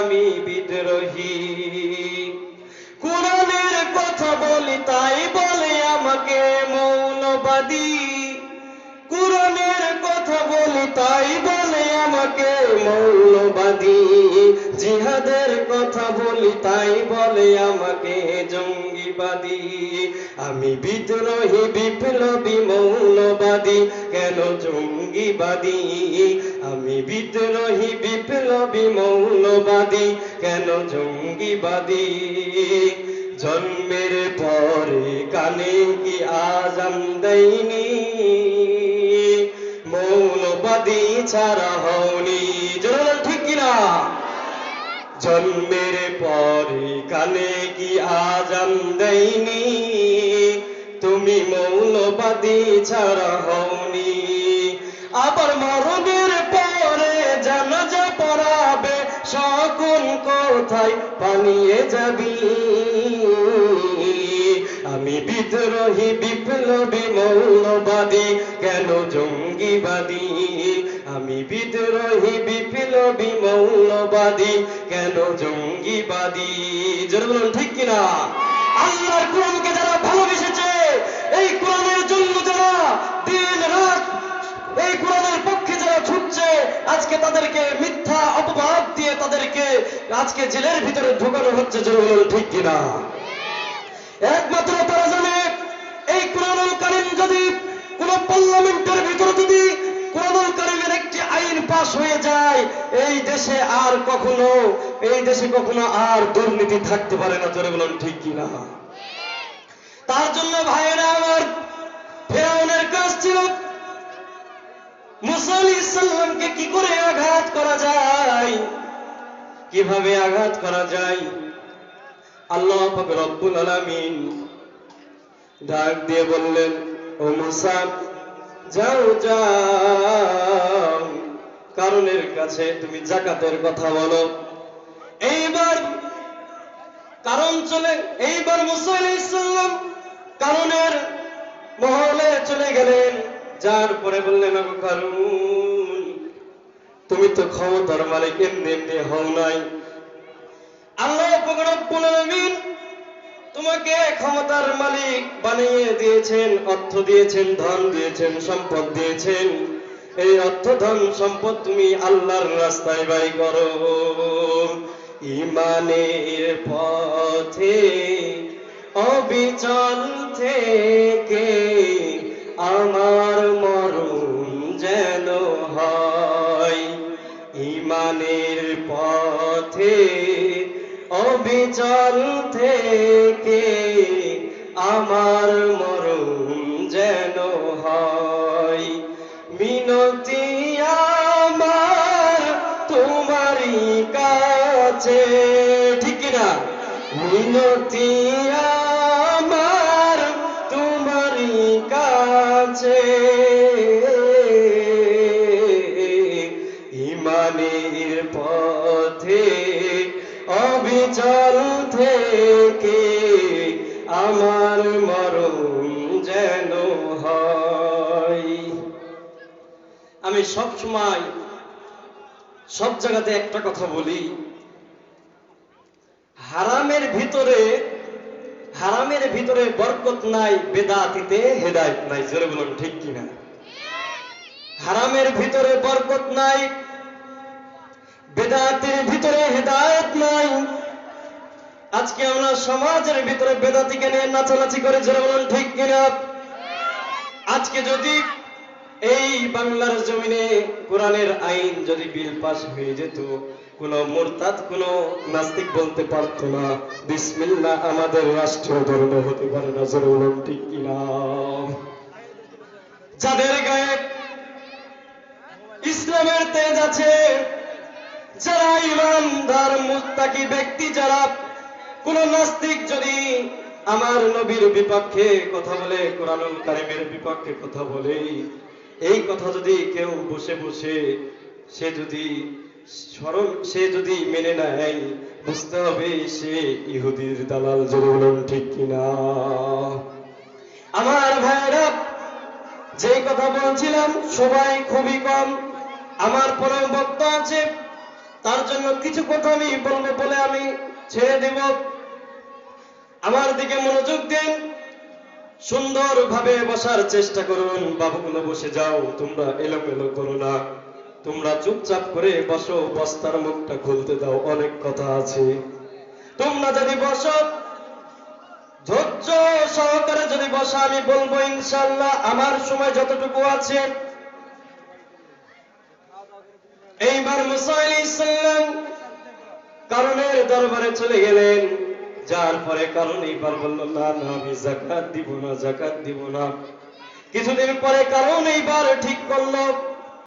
আমি বিদ্রোহী। কোরআনের কথা বলি তাই বলে আমাকে মৌলবাদী। কোরআনের কথা বলি তাই বলে আমাকে মৌলবাদী। জিহাদের কথা বলি তাই বলে আমাকে জঙ্গিবাদী। আমি বিদ্রোহী বিপ্লবী মৌলবাদী, কেন জঙ্গিবাদী? আমি বিদ্রোহী বিপ্লবী মৌলবাদী, কেন জঙ্গিবাদী? জন্মের পরে কানে কি আজান দেয়নি? মৌলবাদী ছাড়া হওনি। জোরে ঠিক কিনা? জন্মের পরে কানে কি আজান দেয়নি? তুমি মৌলবাদী ছাড়া হওনি। আবার মরণের পরে জানাজা পড়াবে, সকল কোথায় পালিয়ে যাবি? আমি বিদ্রোহী বিপ্লবী মৌলবাদী, কেন জঙ্গিবাদী? আমি বিদ্রোহী বিপ্লবী মৌলবাদী, কেন জঙ্গিবাদী? জোরে বলুন ঠিক কিনা? আল্লাহর কোরআনকে যারা ভালোবেসেছে, এই কোরআনের জন্য যারা দিন রাত এই কোরআনের পক্ষে যারা ছুটছে, আজকে তাদেরকে মিথ্যা অপবাদ দিয়ে তাদেরকে আজকে জেলের ভিতরে ঢোকানো হচ্ছে। জোরে বলুন ঠিক কিনা? একমাত্র তারা জানে, এই কোরআনুল কারীম যদি কোন পার্লামেন্টের ভিতরে যদি কোরআনুল কারীমের একটি আইন পাস হয়ে যায়, এই দেশে কখনো আর দুর্নীতি থাকতে পারে না। জোরে বলুন ঠিক কিনা? তার জন্য ভাইয়েরা আমার, ফেরাউনের কাজ ছিল মুসা আলাইহিস সালামকে কি করে আঘাত করা যায়, কিভাবে আঘাত করা যায়। আল্লাহ পাক রব্বুল আলামিন ডাক দিয়ে বললেন, ও মুসা, যাও যাও কারণের কাছে তুমি যাকাতের কথা বলো। এইবার মুসা আলাইহিস সালাম কারণের মহলে চলে গেলেন। যার পরে বললেন, ও কারুন, তুমি তো ক্ষমতার মালিক, এমনি এমনি হও নাই। আল্লাহ পাক রব্বুল আলামিন তোমাকে ক্ষমতার মালিক বানিয়ে দিয়েছেন, অর্থ দিয়েছেন, ধন দিয়েছেন, সম্পদ দিয়েছেন। এই অর্থ ধন সম্পদ তুমি আল্লাহর রাস্তায় ব্যয় করো। ঈমানের পথে অবিচল থেকে আমার মরণ যেন হয়। ঈমানের পথে অবিচল থেকে আমার মরণ যেন হয়। মিনতি আমার তোমারই কাছে, ঠিক কিনা? মিনতি আমার তোমারই কাছে, ঈমানের পথে অবিচল থেকে আমার মরণ যেন হয়। আমি সব সময় সব জায়গাতে একটা কথা বলি, হারামের ভিতরে বরকত নাই, বেদাতিতে হেদায়েত নাই। জোরে বলুন ঠিক কিনা? হারামের ভিতরে বরকত নাই, বেদাতের ভিতরে হেদায়েত নাই। আজকে আমরা সমাজের ভিতরে বেদাতিকে নিয়ে নাচানাচি করে। জোরে বলুন ঠিক কিনা? আজকে যদি এই বাংলার জমিনে কোরআনের আইন যদি বিল পাস হয়ে যেত, কোন মুরতাদ কোন নাস্তিক বলতে পারতো না বিসমিল্লাহ আমাদের রাষ্ট্রীয় ধর্ম হতে পারে না। জোরে বলুন ঠিক কিনা? যাদের গায়ে ইসলামের তেজ আছে, যারা ইমানদার মুত্তাকি ব্যক্তি, যারা কোন নাস্তিক যদি আমার নবীর বিপক্ষে কথা বলে, কোরআনুল কারীমের বিপক্ষে কথা বলে, এই কথা যদি কেউ বসে বসে সে যদি মেনে নেয়, বুঝতে হবে সে ইহুদির দালাল। জোরে বলুন ঠিক কিনা? আমার ভাইরা, যে কথা বলছিলাম সবাই খুবই কম। আমার পরম বক্তা আছে, তার জন্য কিছু কথা আমি বলবো বলে আমি ছেড়ে দেব। আমার দিকে মনোযোগ দিন, সুন্দরভাবে বসার চেষ্টা করুন। বাবুগুলো বসে যাও, তোমরা এলোমেলো করো না, তোমরা চুপচাপ করে বসো, বস্তার মুখটা খুলতে দাও, অনেক কথা আছে। তোমরা যদি বসো, ধৈর্য সহকারে যদি বসো, আমি বলবো ইনশাআল্লাহ আমার সময় যতটুকু আছে। এইবার মুসা আলাইহিস সালাম কারণের দরবারে চলে গেলেন, যার পরে কারণ এইবার বলল না না আমি যাকাত দিব না, যাকাত দিব না। কিছুদিন পরে কারণ এইবার ঠিক করলো